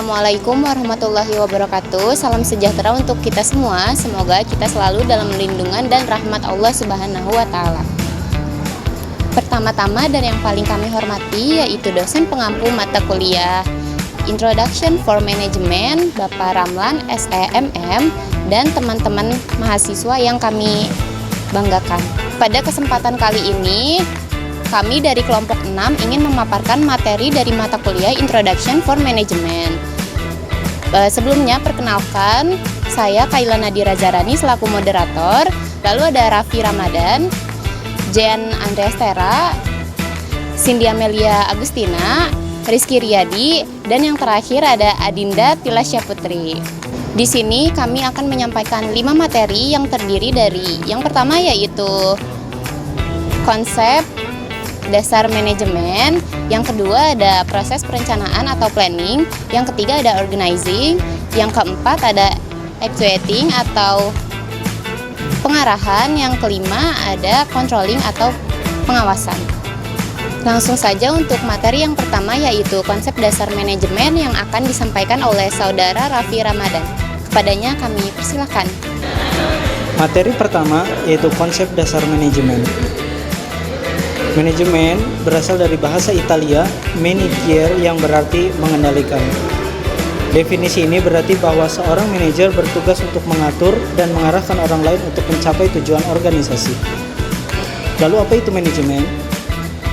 Assalamualaikum warahmatullahi wabarakatuh. Salam sejahtera untuk kita semua. Semoga kita selalu dalam lindungan dan rahmat Allah Subhanahu wa Ta'ala. Pertama-tama dan yang paling kami hormati yaitu dosen pengampu mata kuliah Introduction for Management, Bapak Ramlan SEMM, dan teman-teman mahasiswa yang kami banggakan. Pada kesempatan kali ini, kami dari kelompok 6 ingin memaparkan materi dari mata kuliah Introduction for Management. Sebelumnya, perkenalkan, saya Kaila Nadira Zarani selaku moderator, lalu ada Raffi Ramadan, Jen Andreas Tera, Cindy Amelia Agustina, Rizky Riyadi, dan yang terakhir ada Adinda Tilasya Putri. Di sini kami akan menyampaikan 5 materi yang terdiri dari yang pertama yaitu konsep dasar manajemen, yang kedua ada proses perencanaan atau planning, yang ketiga ada organizing, yang keempat ada actuating atau pengarahan, yang kelima ada controlling atau pengawasan. Langsung saja untuk materi yang pertama yaitu konsep dasar manajemen yang akan disampaikan oleh saudara Raffi Ramadan. Kepadanya kami persilakan. Materi pertama yaitu konsep dasar manajemen. Manajemen berasal dari bahasa Italia managere yang berarti mengendalikan. Definisi ini berarti bahwa seorang manajer bertugas untuk mengatur dan mengarahkan orang lain untuk mencapai tujuan organisasi. Lalu apa itu manajemen?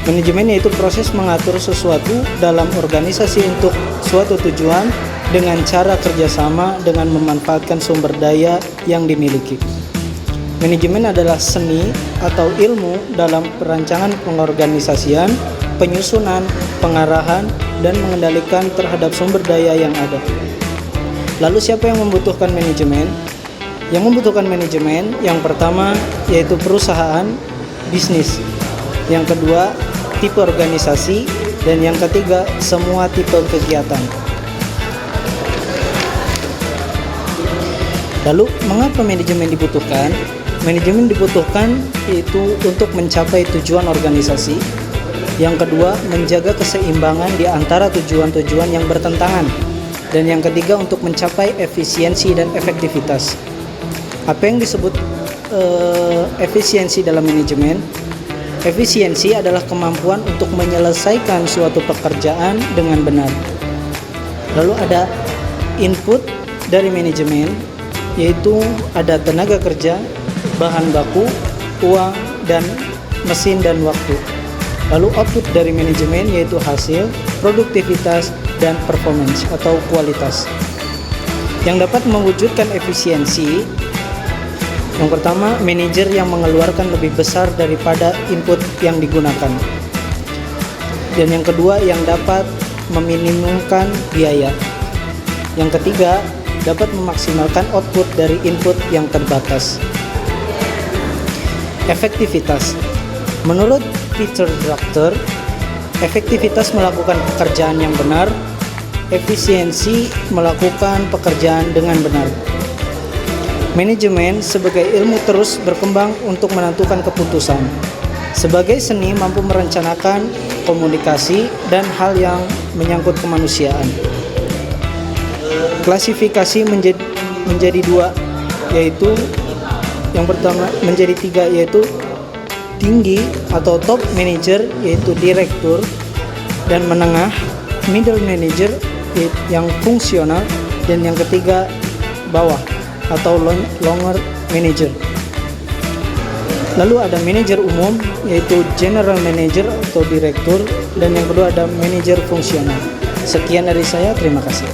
Manajemen yaitu proses mengatur sesuatu dalam organisasi untuk suatu tujuan dengan cara kerjasama dengan memanfaatkan sumber daya yang dimiliki. Manajemen adalah seni atau ilmu dalam perancangan pengorganisasian, penyusunan, pengarahan, dan mengendalikan terhadap sumber daya yang ada. Lalu siapa yang membutuhkan manajemen? Yang membutuhkan manajemen yang pertama yaitu perusahaan, bisnis. Yang kedua, tipe organisasi, dan yang ketiga, semua tipe kegiatan. Lalu, mengapa manajemen dibutuhkan? Manajemen dibutuhkan yaitu untuk mencapai tujuan organisasi. Yang kedua, menjaga keseimbangan di antara tujuan-tujuan yang bertentangan. Dan yang ketiga, untuk mencapai efisiensi dan efektivitas. Apa yang disebut efisiensi dalam manajemen? Efisiensi adalah kemampuan untuk menyelesaikan suatu pekerjaan dengan benar. Lalu ada input dari manajemen, yaitu ada tenaga kerja, bahan baku, uang, dan mesin dan waktu. Lalu output dari manajemen yaitu hasil, produktivitas, dan performance atau kualitas. Yang dapat mewujudkan efisiensi, yang pertama, manajer yang mengeluarkan lebih besar daripada input yang digunakan. Dan yang kedua, yang dapat meminimumkan biaya. Yang ketiga, dapat memaksimalkan output dari input yang terbatas. Efektivitas. Menurut Peter Drucker, efektivitas melakukan pekerjaan yang benar, efisiensi melakukan pekerjaan dengan benar. Manajemen sebagai ilmu terus berkembang untuk menentukan keputusan. Sebagai seni mampu merencanakan komunikasi dan hal yang menyangkut kemanusiaan. Klasifikasi menjadi 2, yaitu yang pertama menjadi 3, yaitu tinggi atau top manager yaitu direktur, dan menengah middle manager yang fungsional, dan yang ketiga bawah atau longer manager. Lalu ada manajer umum yaitu general manager atau direktur, dan yang kedua ada manajer fungsional. Sekian dari saya, terima kasih.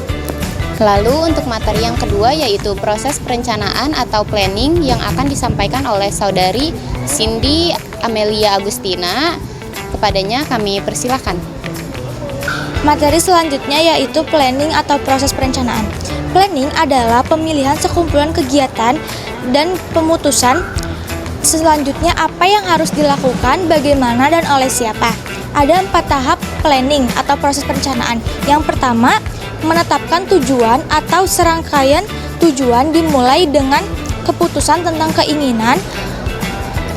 Lalu untuk materi yang kedua yaitu proses perencanaan atau planning yang akan disampaikan oleh saudari Cindy Amelia Agustina. Kepadanya kami persilakan. Materi selanjutnya yaitu planning atau proses perencanaan. Planning adalah pemilihan sekumpulan kegiatan dan pemutusan selanjutnya apa yang harus dilakukan, bagaimana, dan oleh siapa. Ada 4 tahap planning atau proses perencanaan. Yang pertama, menetapkan tujuan atau serangkaian tujuan dimulai dengan keputusan tentang keinginan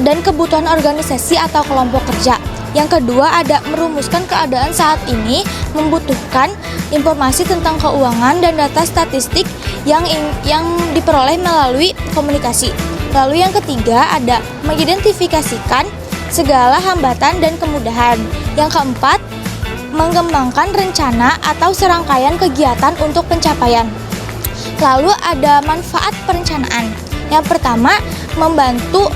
dan kebutuhan organisasi atau kelompok kerja. Yang kedua ada merumuskan keadaan saat ini membutuhkan informasi tentang keuangan dan data statistik yang diperoleh melalui komunikasi. Lalu yang ketiga ada mengidentifikasikan segala hambatan dan kemudahan. Yang keempat, mengembangkan rencana atau serangkaian kegiatan untuk pencapaian. Lalu ada manfaat perencanaan. Yang pertama, membantu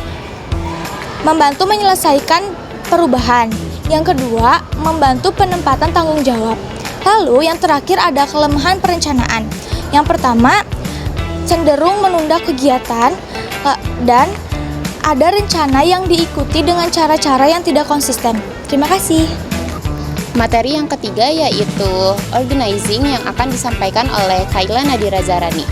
menyelesaikan perubahan. Yang kedua, membantu penempatan tanggung jawab. Lalu yang terakhir ada kelemahan perencanaan. Yang pertama, cenderung menunda kegiatan dan ada rencana yang diikuti dengan cara-cara yang tidak konsisten. Terima kasih. Materi yang ketiga yaitu organizing yang akan disampaikan oleh Kayla Nadira Zarani.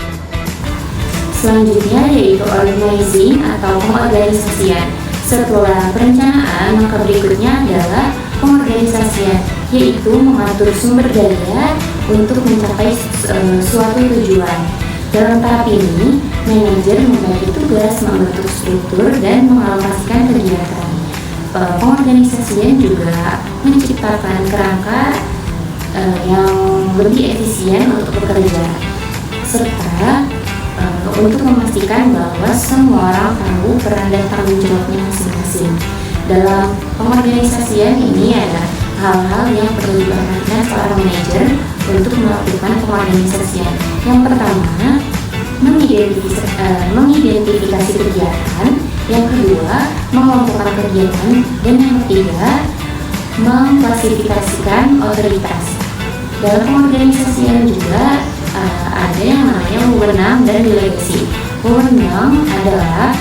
Selanjutnya yaitu organizing atau pengorganisasian. Setelah perencanaan, maka berikutnya adalah pengorganisasian, yaitu mengatur sumber daya untuk mencapai suatu tujuan. Dalam tahap ini, manajer membagi tugas, membentuk struktur, dan mengalokasikan kegiatan. Pengorganisasian juga menciptakan kerangka yang lebih efisien untuk bekerja, serta untuk memastikan bahwa semua orang tahu peran dan tanggung jawabnya masing-masing. Dalam pengorganisasian ini ada hal-hal yang perlu diperhatikan seorang manajer untuk melakukan pengorganisasian. Yang pertama, mengidentifikasi kegiatan. Yang kedua, mengelompokkan kegiatan. Dan yang ketiga, mengklasifikasikan otoritas. Dalam pengorganisasian juga ada yang namanya wewenang dan delegasi. Wewenang adalah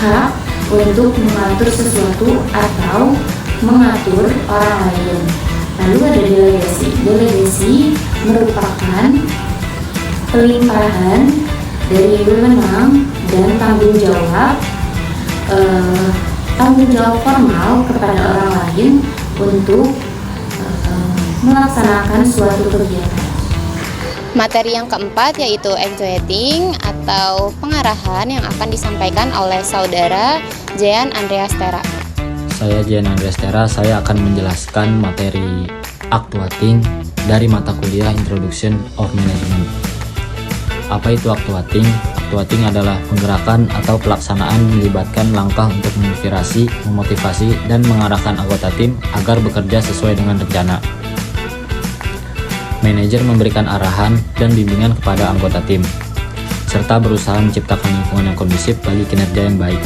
hak untuk mengatur sesuatu atau mengatur orang lain. Lalu ada delegasi. Delegasi merupakan pelimpahan dari wewenang dan tanggung jawab formal kepada orang lain untuk melaksanakan suatu kegiatan. Materi yang keempat yaitu actuating atau pengarahan yang akan disampaikan oleh saudara Jean Andreas Tera. Saya Jean Andreas Tera, saya akan menjelaskan materi actuating dari mata kuliah Introduction of Management. Apa itu actuating? Actuating adalah penggerakan atau pelaksanaan melibatkan langkah untuk menginspirasi, memotivasi, dan mengarahkan anggota tim agar bekerja sesuai dengan rencana. Manajer memberikan arahan dan bimbingan kepada anggota tim, serta berusaha menciptakan lingkungan yang kondusif bagi kinerja yang baik.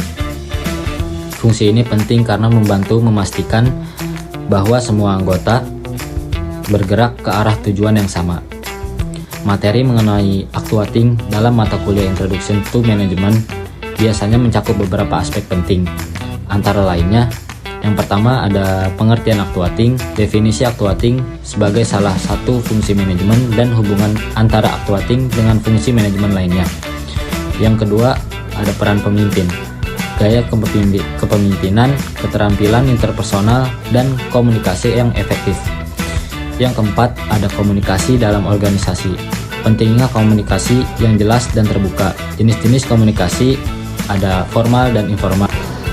Fungsi ini penting karena membantu memastikan bahwa semua anggota bergerak ke arah tujuan yang sama. Materi mengenai actuating dalam mata kuliah Introduction to Management biasanya mencakup beberapa aspek penting. Antara lainnya, yang pertama ada pengertian actuating, definisi actuating sebagai salah satu fungsi manajemen dan hubungan antara actuating dengan fungsi manajemen lainnya. Yang kedua, ada peran pemimpin, gaya kepemimpinan, keterampilan interpersonal, dan komunikasi yang efektif. Yang keempat, ada komunikasi dalam organisasi. Pentingnya komunikasi yang jelas dan terbuka. Jenis-jenis komunikasi ada formal dan informal.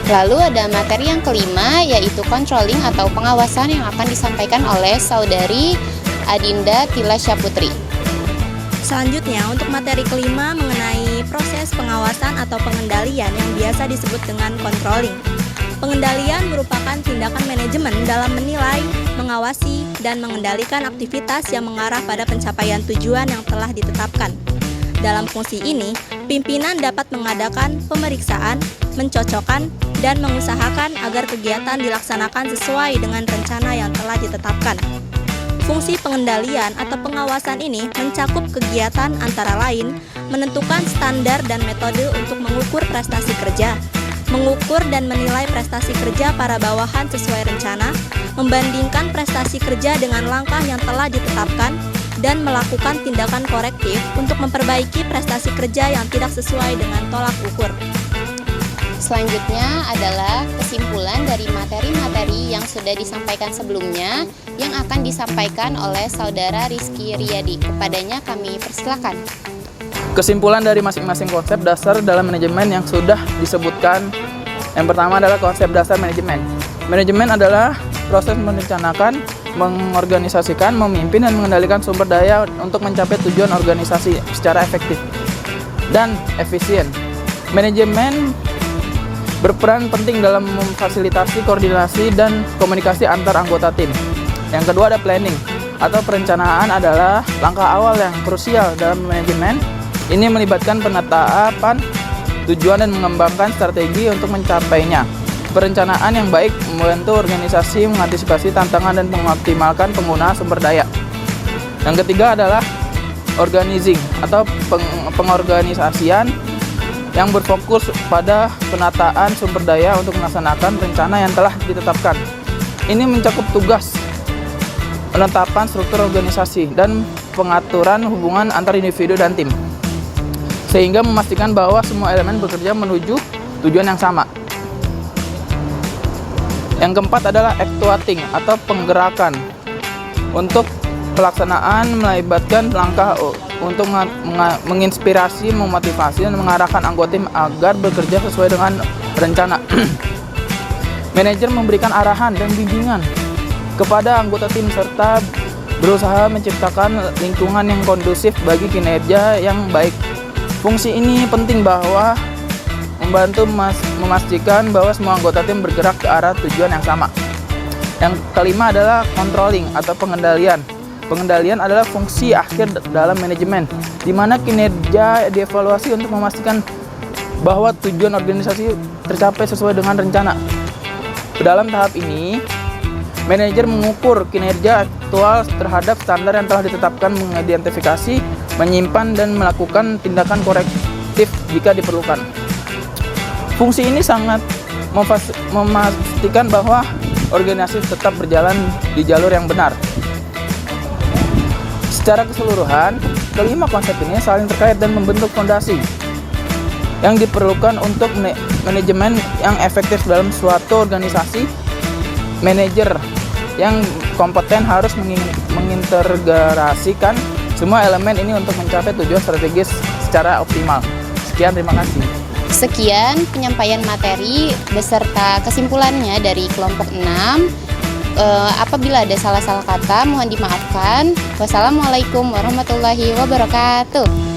Lalu ada materi yang kelima yaitu controlling atau pengawasan yang akan disampaikan oleh saudari Adinda Tilasya Putri. Selanjutnya untuk materi kelima mengenai proses pengawasan atau pengendalian yang biasa disebut dengan controlling. Pengendalian merupakan tindakan manajemen dalam menilai, mengawasi, dan mengendalikan aktivitas yang mengarah pada pencapaian tujuan yang telah ditetapkan. Dalam fungsi ini, pimpinan dapat mengadakan pemeriksaan, mencocokkan, dan mengusahakan agar kegiatan dilaksanakan sesuai dengan rencana yang telah ditetapkan. Fungsi pengendalian atau pengawasan ini mencakup kegiatan antara lain menentukan standar dan metode untuk mengukur prestasi kerja, mengukur dan menilai prestasi kerja para bawahan sesuai rencana, membandingkan prestasi kerja dengan langkah yang telah ditetapkan, dan melakukan tindakan korektif untuk memperbaiki prestasi kerja yang tidak sesuai dengan tolak ukur. Selanjutnya adalah kesimpulan dari materi-materi yang sudah disampaikan sebelumnya yang akan disampaikan oleh saudara Rizky Riyadi. Kepadanya kami persilakan. Kesimpulan dari masing-masing konsep dasar dalam manajemen yang sudah disebutkan. Yang pertama adalah konsep dasar manajemen. Manajemen adalah proses merencanakan, mengorganisasikan, memimpin, dan mengendalikan sumber daya untuk mencapai tujuan organisasi secara efektif dan efisien. Manajemen berperan penting dalam memfasilitasi koordinasi dan komunikasi antar anggota tim. Yang kedua ada planning atau perencanaan adalah langkah awal yang krusial dalam manajemen. Ini melibatkan penetapan tujuan dan mengembangkan strategi untuk mencapainya. Perencanaan yang baik membantu organisasi mengantisipasi tantangan dan mengoptimalkan penggunaan sumber daya. Yang ketiga adalah organizing atau pengorganisasian yang berfokus pada penataan sumber daya untuk melaksanakan rencana yang telah ditetapkan. Ini mencakup tugas penetapan struktur organisasi dan pengaturan hubungan antar individu dan tim, sehingga memastikan bahwa semua elemen bekerja menuju tujuan yang sama. Yang keempat adalah actuating atau penggerakan. Untuk pelaksanaan melibatkan langkah untuk menginspirasi, memotivasi, dan mengarahkan anggota tim agar bekerja sesuai dengan rencana. Manajer memberikan arahan dan bimbingan kepada anggota tim serta berusaha menciptakan lingkungan yang kondusif bagi kinerja yang baik. Fungsi ini penting bahwa membantu memastikan bahwa semua anggota tim bergerak ke arah tujuan yang sama. Yang kelima adalah controlling atau pengendalian. Pengendalian adalah fungsi akhir dalam manajemen, di mana kinerja dievaluasi untuk memastikan bahwa tujuan organisasi tercapai sesuai dengan rencana. Dalam tahap ini, manajer mengukur kinerja aktual terhadap standar yang telah ditetapkan, mengidentifikasi, menyimpan, dan melakukan tindakan korektif jika diperlukan. Fungsi ini sangat memastikan bahwa organisasi tetap berjalan di jalur yang benar. Secara keseluruhan, kelima konsep ini saling terkait dan membentuk fondasi yang diperlukan untuk manajemen yang efektif dalam suatu organisasi. Manajer yang kompeten harus mengintegrasikan semua elemen ini untuk mencapai tujuan strategis secara optimal. Sekian, terima kasih. Sekian penyampaian materi beserta kesimpulannya dari kelompok 6. Apabila ada salah-salah kata mohon dimaafkan. Wassalamualaikum warahmatullahi wabarakatuh.